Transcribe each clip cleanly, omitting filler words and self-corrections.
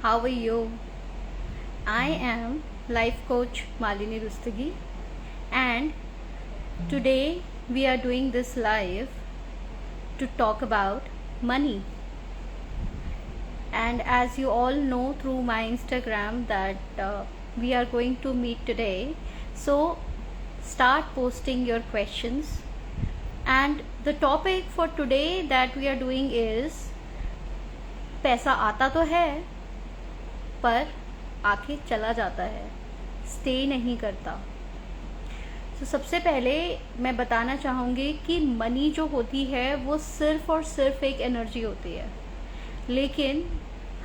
How are you? I am life coach Malini Rustagi, and today we are doing this live to talk about money. And as you all know through my Instagram that we are going to meet today, so start posting your questions. And the topic for today that we are doing is पैसा आता तो है पर आके चला जाता है, stay नहीं करता। तो सबसे पहले मैं बताना चाहूँगी कि मनी जो होती है वो सिर्फ़ और सिर्फ एक एनर्जी होती है, लेकिन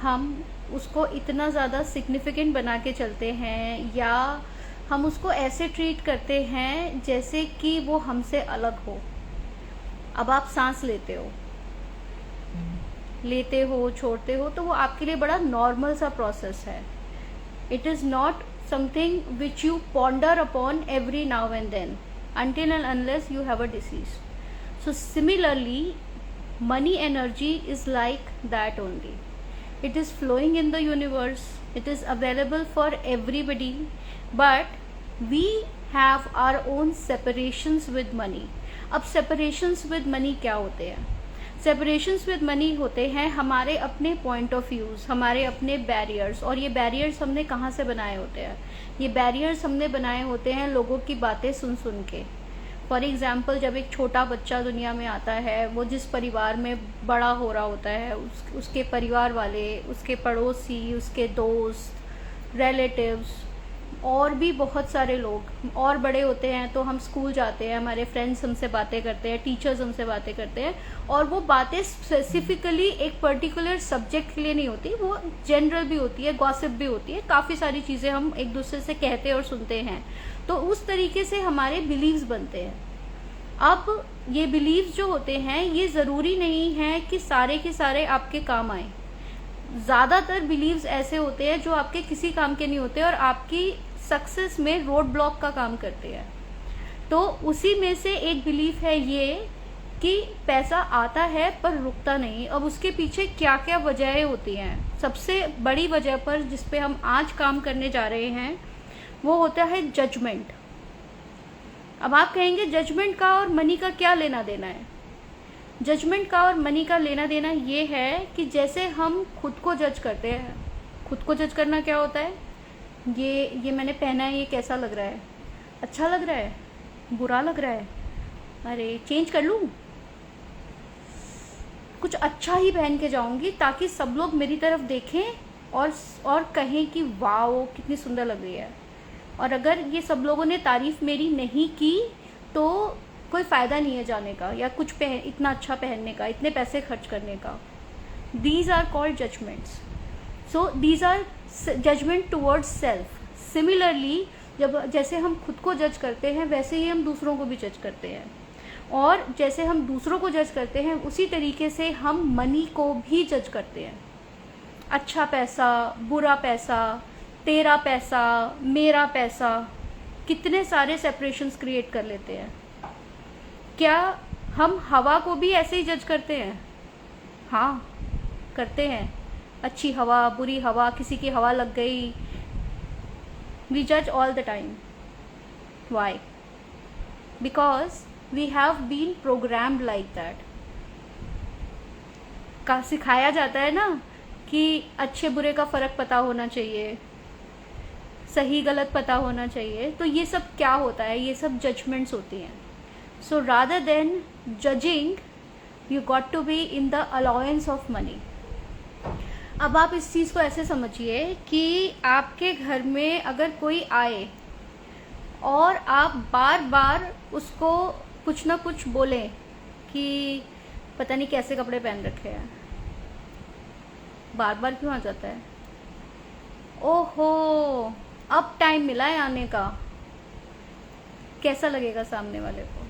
हम उसको इतना ज़्यादा सिग्निफिकेंट बना के चलते हैं या हम उसको ऐसे ट्रीट करते हैं जैसे कि वो हमसे अलग हो। अब आप सांस लेते हो छोड़ते हो तो वो आपके लिए बड़ा नॉर्मल सा प्रोसेस है। It is not something which you ponder upon every now and then until and unless you have a disease. So similarly, money energy is like that only. It is flowing in the universe, it is available for everybody, but we have our own separations with money. अब separations with money क्या होते हैं? Separations with money होते हैं हमारे अपने point of views, हमारे अपने बैरियर्स। और ये बैरियर्स हमने कहाँ से बनाए होते हैं? ये बैरियर्स हमने बनाए होते हैं लोगों की बातें सुन सुन के। फॉर एग्ज़ाम्पल, जब एक छोटा बच्चा दुनिया में आता है, वो जिस परिवार में बड़ा हो रहा होता है उसके परिवार वाले, उसके पड़ोसी, उसके दोस्त, रिलेटिव्स और भी बहुत सारे लोग और बड़े होते हैं। तो हम स्कूल जाते हैं, हमारे फ्रेंड्स हमसे बातें करते हैं, टीचर्स हमसे बातें करते हैं, और वो बातें स्पेसिफिकली एक पर्टिकुलर सब्जेक्ट के लिए नहीं होती, वो जनरल भी होती है, गॉसिप भी होती है, काफ़ी सारी चीज़ें हम एक दूसरे से कहते और सुनते हैं। तो उस तरीके से हमारे बिलीव्स बनते हैं। अब ये बिलीव्स जो होते हैं ये ज़रूरी नहीं है कि सारे के सारे आपके काम आए। ज़्यादातर बिलीव्स ऐसे होते हैं जो आपके किसी काम के नहीं होते और आपकी सक्सेस में रोड ब्लॉक का काम करते हैं। तो उसी में से एक बिलीफ है ये कि पैसा आता है पर रुकता नहीं। अब उसके पीछे क्या क्या वजहें होती हैं? सबसे बड़ी वजह पर जिस पे हम आज काम करने जा रहे हैं वो होता है जजमेंट। अब आप कहेंगे जजमेंट का और मनी का क्या लेना देना है? जजमेंट का और मनी का लेना देना ये है कि जैसे हम खुद को जज करते हैं, खुद को जज करना क्या होता है? ये मैंने पहना है, ये कैसा लग रहा है? अच्छा लग रहा है? बुरा लग रहा है? अरे चेंज कर लूँ, कुछ अच्छा ही पहन के जाऊंगी ताकि सब लोग मेरी तरफ देखें और कहें कि वाओ कितनी सुंदर लग रही है। और अगर ये सब लोगों ने तारीफ मेरी नहीं की तो कोई फ़ायदा नहीं है जाने का या कुछ इतना अच्छा पहनने का, इतने पैसे खर्च करने का। These are called judgments. So these are judgment towards self. Similarly जैसे हम खुद को जज करते हैं वैसे ही हम दूसरों को भी जज करते हैं, और जैसे हम दूसरों को जज करते हैं उसी तरीके से हम मनी को भी जज करते हैं। अच्छा पैसा, बुरा पैसा, तेरा पैसा, मेरा पैसा, कितने सारे सेपरेशंस क्रिएट कर लेते हैं। क्या हम हवा को भी ऐसे ही जज करते हैं? हाँ, करते हैं। अच्छी हवा, बुरी हवा, किसी की हवा लग गई, वी जज all the time. Why? Because we have been programmed like that. का सिखाया जाता है ना कि अच्छे बुरे का फ़र्क पता होना चाहिए, सही गलत पता होना चाहिए। तो ये सब क्या होता है? ये सब जजमेंट्स होती हैं। So rather than judging you got to be in the allowance of money. अब आप इस चीज़ को ऐसे समझिए कि आपके घर में अगर कोई आए और आप बार बार उसको कुछ ना कुछ बोलें कि पता नहीं कैसे कपड़े पहन रखे हैं, बार बार क्यों आ जाता है? ओहो, अब टाइम मिला है आने का। कैसा लगेगा सामने वाले को?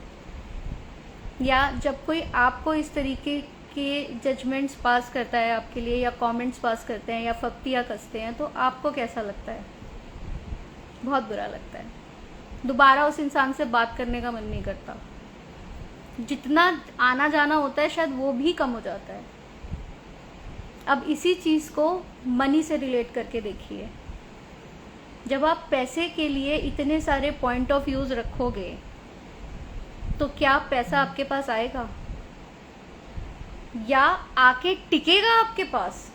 या जब कोई आपको इस तरीके के जजमेंट्स पास करता है आपके लिए, या कमेंट्स पास करते हैं या फप्तियाँ कसते हैं, तो आपको कैसा लगता है? बहुत बुरा लगता है। दोबारा उस इंसान से बात करने का मन नहीं करता। जितना आना जाना होता है शायद वो भी कम हो जाता है। अब इसी चीज़ को मनी से रिलेट करके देखिए। जब आप पैसे के लिए इतने सारे पॉइंट ऑफ व्यूज रखोगे तो क्या पैसा आपके पास आएगा या आके टिकेगा आपके पास?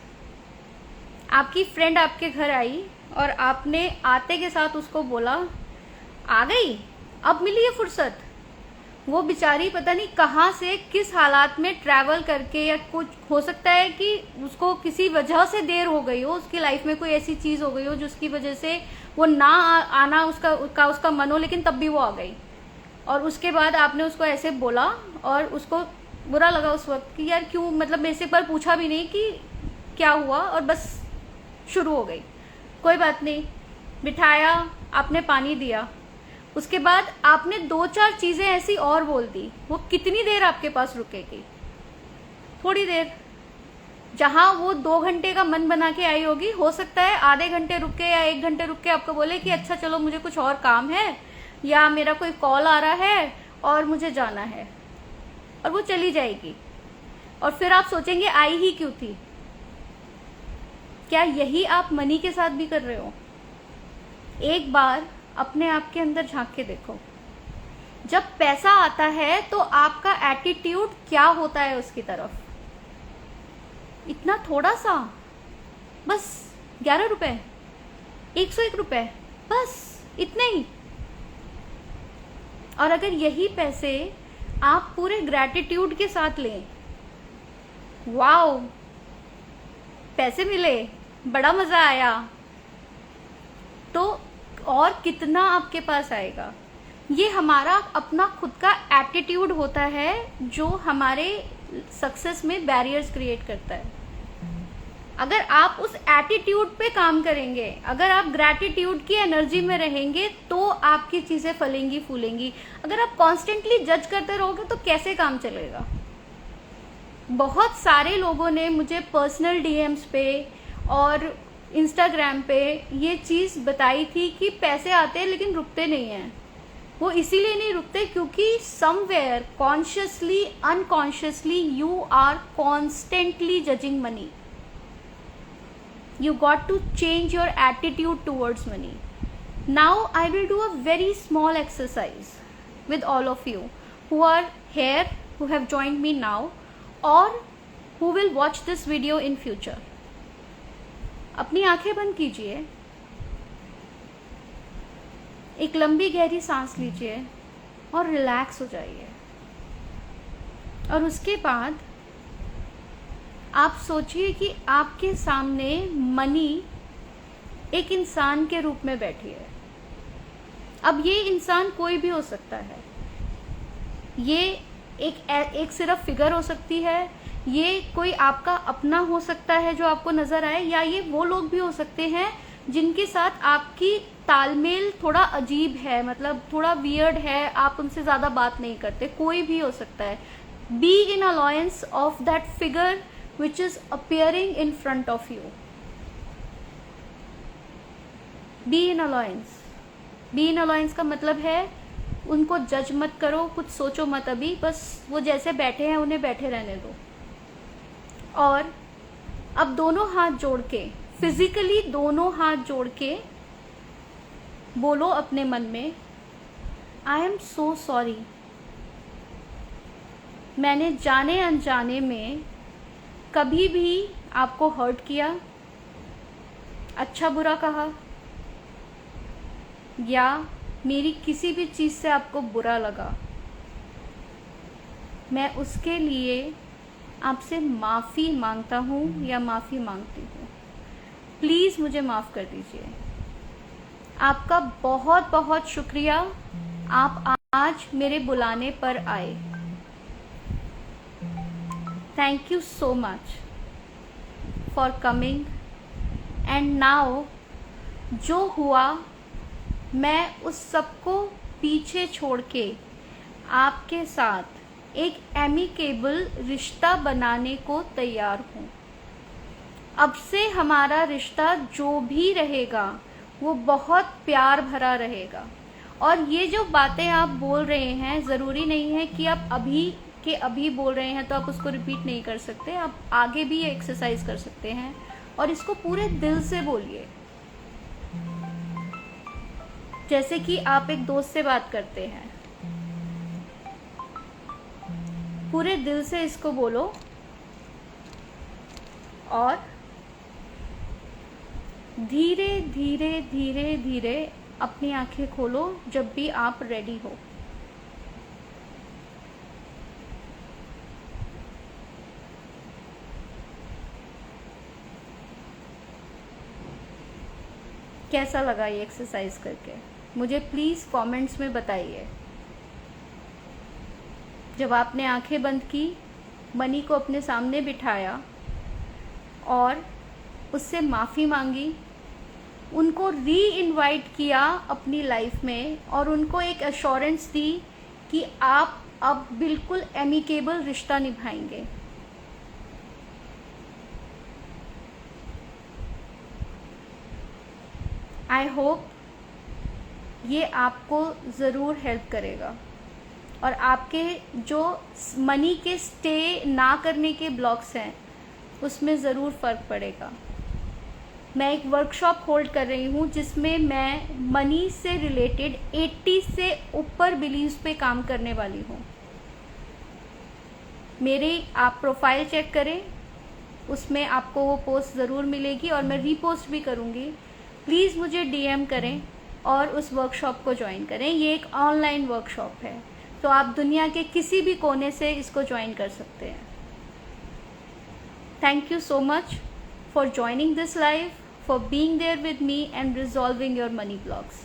आपकी फ्रेंड आपके घर आई और आपने आते के साथ उसको बोला, आ गई, अब मिली है फुर्सत। वो बेचारी पता नहीं कहाँ से किस हालात में ट्रैवल करके, या कुछ हो सकता है कि उसको किसी वजह से देर हो गई हो, उसकी लाइफ में कोई ऐसी चीज हो गई हो जिसकी वजह से वो ना आना उसका मन हो, लेकिन तब भी वो आ गई। और उसके बाद आपने उसको ऐसे बोला और उसको बुरा लगा उस वक्त कि यार क्यों, मतलब मेरे से एक बार पूछा भी नहीं कि क्या हुआ, और बस शुरू हो गई। कोई बात नहीं, बिठाया, आपने पानी दिया, उसके बाद आपने 2-4 चीजें ऐसी और बोल दी। वो कितनी देर आपके पास रुकेगी? थोड़ी देर। जहां वो 2 घंटे का मन बना के आई होगी, हो सकता है आधे घंटे रुक के या 1 घंटे रुक के आपको बोले कि अच्छा चलो मुझे कुछ और काम है, या मेरा कोई कॉल आ रहा है और मुझे जाना है, और वो चली जाएगी। और फिर आप सोचेंगे आई ही क्यों थी। क्या यही आप मनी के साथ भी कर रहे हो? एक बार अपने आप के अंदर झांक के देखो। जब पैसा आता है तो आपका एटीट्यूड क्या होता है उसकी तरफ? इतना थोड़ा सा, बस 11 रुपए, 101 रुपए, बस इतने ही। और अगर यही पैसे आप पूरे ग्रैटिट्यूड के साथ लें, वाओ पैसे मिले, बड़ा मजा आया, तो और कितना आपके पास आएगा? ये हमारा अपना खुद का एटीट्यूड होता है जो हमारे सक्सेस में बैरियर्स क्रिएट करता है। अगर आप उस एटीट्यूड पे काम करेंगे, अगर आप ग्रैटिट्यूड की एनर्जी में रहेंगे, तो आपकी चीजें फलेंगी फूलेंगी। अगर आप कॉन्स्टेंटली जज करते रहोगे तो कैसे काम चलेगा? बहुत सारे लोगों ने मुझे पर्सनल डीएम्स पे और इंस्टाग्राम पे ये चीज बताई थी कि पैसे आते हैं लेकिन रुकते नहीं हैं। वो इसीलिए नहीं रुकते क्योंकि somewhere consciously unconsciously you are constantly judging money. You got to change your attitude towards money. Now I will do a very small exercise with all of you who are here, who have joined me now, or who will watch this video in future. अपनी आंखें बंद कीजिए, एक लंबी गहरी सांस लीजिए और रिलैक्स हो जाइए। और उसके बाद आप सोचिए कि आपके सामने मनी एक इंसान के रूप में बैठी है। अब ये इंसान कोई भी हो सकता है, ये एक सिर्फ फिगर हो सकती है, ये कोई आपका अपना हो सकता है जो आपको नजर आए, या ये वो लोग भी हो सकते हैं जिनके साथ आपकी तालमेल थोड़ा अजीब है, मतलब थोड़ा वियर्ड है, आप उनसे ज्यादा बात नहीं करते, कोई भी हो सकता है। Be in alliance of that figure which is appearing in front of you. Be in alliance. Be in alliance का मतलब है उनको जज मत करो, कुछ सोचो मत अभी, बस वो जैसे बैठे हैं उन्हें बैठे रहने दो। और अब दोनों हाथ जोड़ के, फिजिकली दोनों हाथ जोड़ के बोलो अपने मन में, आई एम सो सॉरी, मैंने जाने अनजाने में कभी भी आपको हर्ट किया, अच्छा बुरा कहा, या मेरी किसी भी चीज से आपको बुरा लगा। मैं उसके लिए आपसे माफी मांगता हूँ या माफी मांगती हूँ। प्लीज मुझे माफ कर दीजिए। आपका बहुत बहुत शुक्रिया, आप आज मेरे बुलाने पर आए। Thank you so much for coming. And now जो हुआ मैं उस सबको पीछे छोड़ के आपके साथ एक एमिकेबल रिश्ता बनाने को तैयार हूँ। अब से हमारा रिश्ता जो भी रहेगा वो बहुत प्यार भरा रहेगा। और ये जो बातें आप बोल रहे हैं, ज़रूरी नहीं है कि आप अभी के अभी बोल रहे हैं तो आप उसको रिपीट नहीं कर सकते, आप आगे भी ये एक्सरसाइज कर सकते हैं और इसको पूरे दिल से बोलिए। जैसे कि आप एक दोस्त से बात करते हैं, पूरे दिल से इसको बोलो और धीरे धीरे धीरे धीरे अपनी आंखें खोलो जब भी आप रेडी हो। कैसा लगा ये एक्सरसाइज करके मुझे प्लीज़ कमेंट्स में बताइए। जब आपने आंखें बंद की, मनी को अपने सामने बिठाया और उससे माफ़ी मांगी, उनको री इनवाइट किया अपनी लाइफ में और उनको एक एश्योरेंस दी कि आप अब बिल्कुल एमिकेबल रिश्ता निभाएंगे। आई होप ये आपको ज़रूर हेल्प करेगा और आपके जो मनी के स्टे ना करने के ब्लॉक्स हैं उसमें ज़रूर फ़र्क पड़ेगा। मैं एक वर्कशॉप होल्ड कर रही हूँ जिसमें मैं मनी से रिलेटेड 80 से ऊपर बिलीव्स पे काम करने वाली हूँ। मेरी आप प्रोफाइल चेक करें, उसमें आपको वो पोस्ट ज़रूर मिलेगी और मैं रीपोस्ट भी करूँगी। प्लीज़ मुझे DM करें और उस वर्कशॉप को ज्वाइन करें। ये एक ऑनलाइन वर्कशॉप है, तो आप दुनिया के किसी भी कोने से इसको ज्वाइन कर सकते हैं। Thank you so much for joining this live, for being there with me and resolving your money blocks.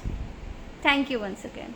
Thank you once again.